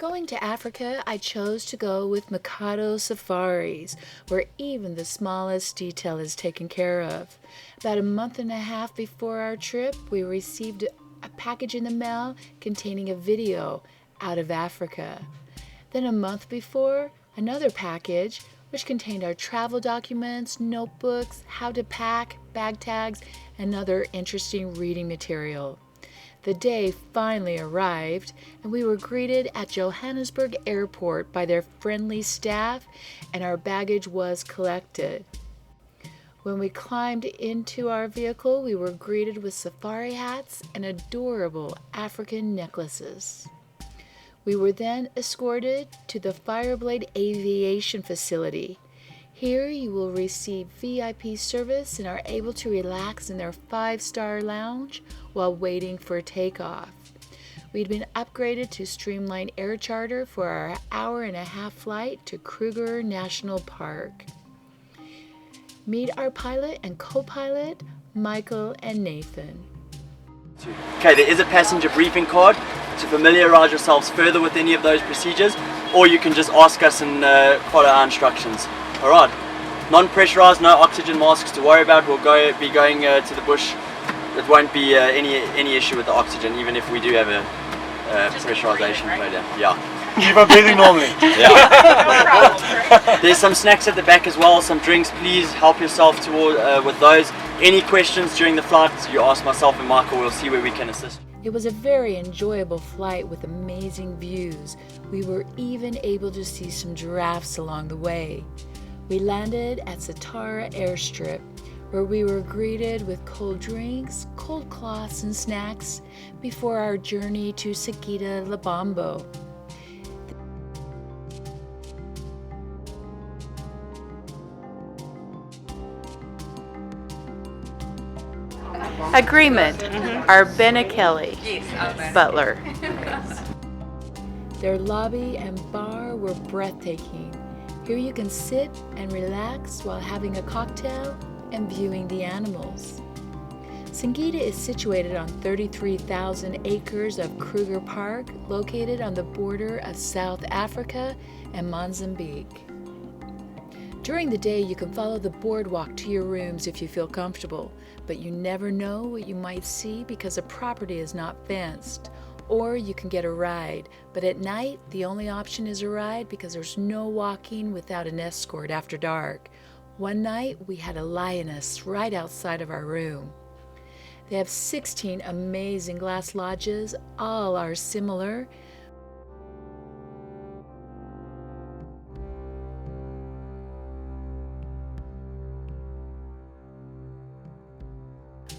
Going to Africa, I chose to go with Micato Safaries, where even the smallest detail is taken care of. About a month and a half before our trip, we received a package in the mail containing a video out of Africa. Then a month before, another package which contained our travel documents, notebooks, how to pack, bag tags, and other interesting reading material. The day finally arrived, and we were greeted at Johannesburg Airport by their friendly staff, and our baggage was collected. When we climbed into our vehicle, we were greeted with safari hats and adorable African necklaces. We were then escorted to the Fireblade Aviation Facility. Here you will receive VIP service and are able to relax in their 5-star lounge while waiting for takeoff. We'd been upgraded to Streamline Air Charter for our hour-and-a-half flight to Kruger National Park. Meet our pilot and co-pilot, Michael and Nathan. Okay, there is a passenger briefing card to familiarise yourselves further with any of those procedures, or you can just ask us and follow our instructions. Alright, non-pressurised, no oxygen masks to worry about. We'll be going to the bush. It won't be any issue with the oxygen, even if we do have a pressurisation failure. Yeah. Keep on breathing normally. Yeah. There's some snacks at the back as well, some drinks. Please help yourself with those. Any questions during the flight, you ask myself and Michael. We'll see where we can assist. It was a very enjoyable flight with amazing views. We were even able to see some giraffes along the way. We landed at Satara Airstrip, where we were greeted with cold drinks, cold cloths, and snacks before our journey to Singita Lebombo. Agreement. Arbena Kelly, butler. Their lobby and bar were breathtaking. Here you can sit and relax while having a cocktail and viewing the animals. Singita is situated on 33,000 acres of Kruger Park, located on the border of South Africa and Mozambique. During the day, you can follow the boardwalk to your rooms if you feel comfortable, but you never know what you might see because the property is not fenced. Or you can get a ride, but at night, the only option is a ride because there's no walking without an escort after dark. One night, we had a lioness right outside of our room. They have 16 amazing glass lodges. All are similar.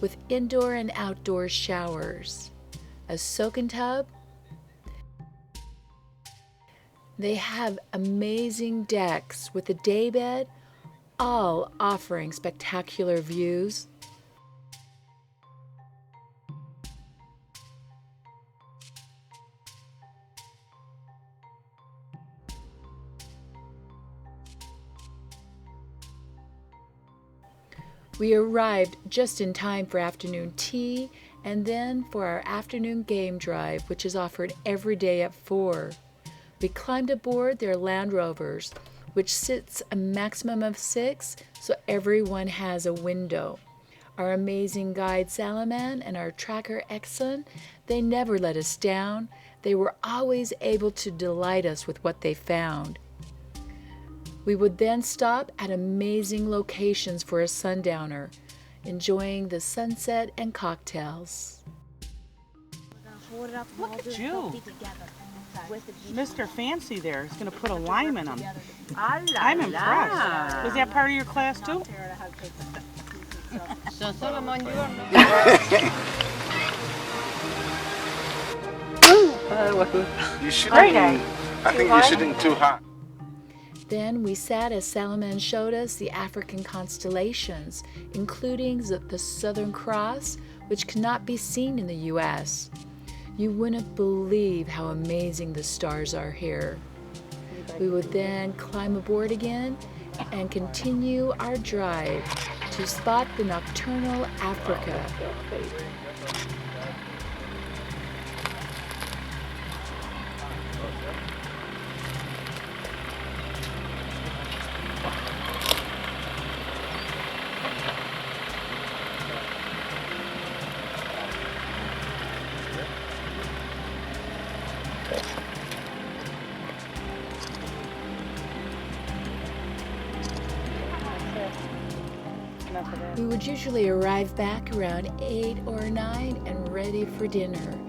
With indoor and outdoor showers, a soaking tub. They have amazing decks with a daybed, all offering spectacular views. We arrived just in time for afternoon tea and then for our afternoon game drive, which is offered every day at 4. We climbed aboard their Land Rovers, which sits a maximum of 6, so everyone has a window. Our amazing guide Salaman and our tracker Exxon, they never let us down. They were always able to delight us with what they found. We would then stop at amazing locations for a sundowner, enjoying the sunset and cocktails. Look at you. Mr. Fancy there is going to put a lime in them. I'm impressed. Was that part of your class too? So Solomon, you are You shouldn't. I think you shouldn't too hot. Then we sat as Salaman showed us the African constellations, including the Southern Cross, which cannot be seen in the U.S. You wouldn't believe how amazing the stars are here. We would then climb aboard again and continue our drive to spot the nocturnal Africa. We would usually arrive back around 8 or 9 and ready for dinner.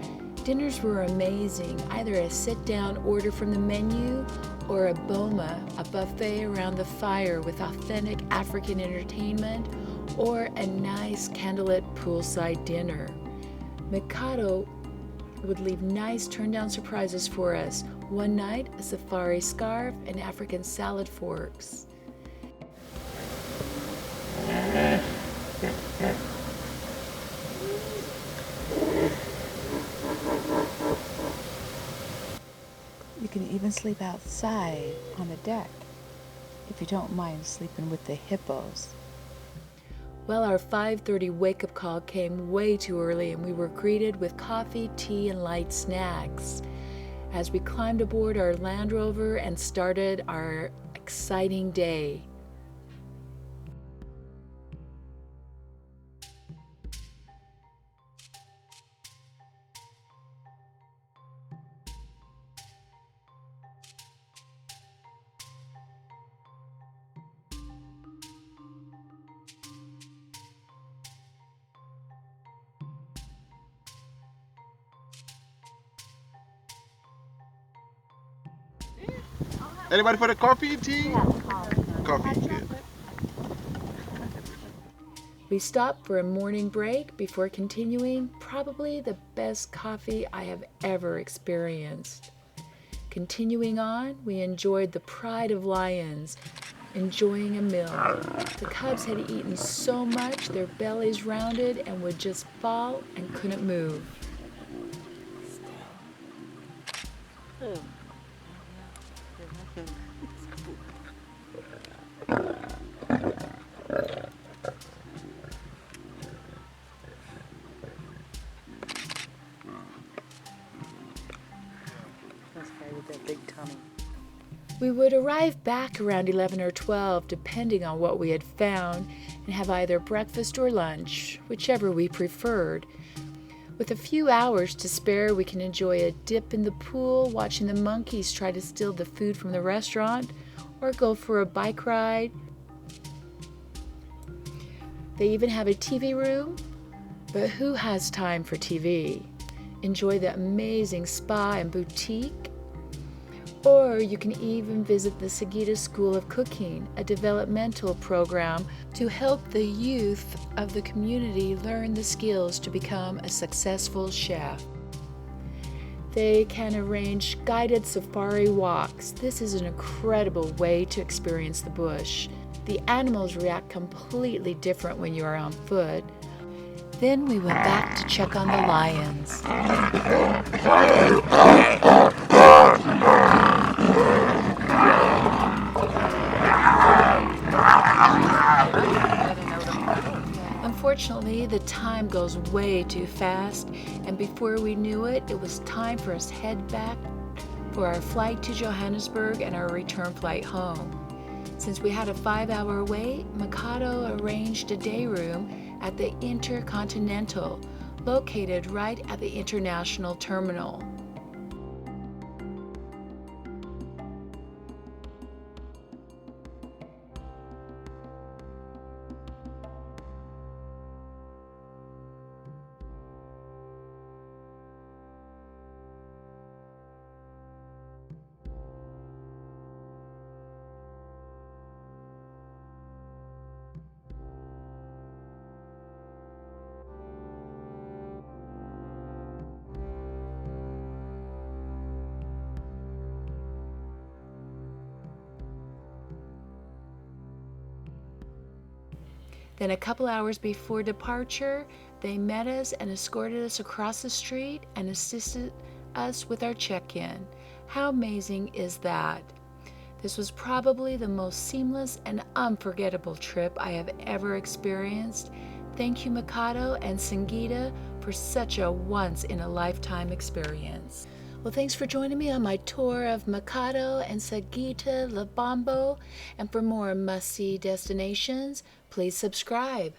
Dinners were amazing, either a sit-down order from the menu or a boma, a buffet around the fire with authentic African entertainment, or a nice candlelit poolside dinner. Micato would leave nice turn-down surprises for us. One night, a safari scarf and African salad forks. You can even sleep outside on the deck if you don't mind sleeping with the hippos. Well, our 5:30 wake-up call came way too early and we were greeted with coffee, tea, and light snacks as we climbed aboard our Land Rover and started our exciting day. Anybody for the coffee, tea? Coffee, good. We stopped for a morning break before continuing probably the best coffee I have ever experienced. Continuing on, we enjoyed the pride of lions, enjoying a meal. The cubs had eaten so much their bellies rounded and would just fall and couldn't move. We would arrive back around 11 or 12, depending on what we had found, and have either breakfast or lunch, whichever we preferred. With a few hours to spare, we can enjoy a dip in the pool, watching the monkeys try to steal the food from the restaurant, or go for a bike ride. They even have a TV room, but who has time for TV? Enjoy the amazing spa and boutique. Or you can even visit the Sikita School of Cooking, a developmental program to help the youth of the community learn the skills to become a successful chef. They can arrange guided safari walks. This is an incredible way to experience the bush. The animals react completely different when you are on foot. Then we went back to check on the lions. Unfortunately, the time goes way too fast, and before we knew it, it was time for us to head back for our flight to Johannesburg and our return flight home. Since we had a 5-hour wait, Micato arranged a day room at the Intercontinental, located right at the international terminal. Then a couple hours before departure, they met us and escorted us across the street and assisted us with our check-in. How amazing is that? This was probably the most seamless and unforgettable trip I have ever experienced. Thank you, Micato and Singita, for such a once-in-a-lifetime experience. Well, thanks for joining me on my tour of Micato and Singita Lebombo. And for more must-see destinations, please subscribe.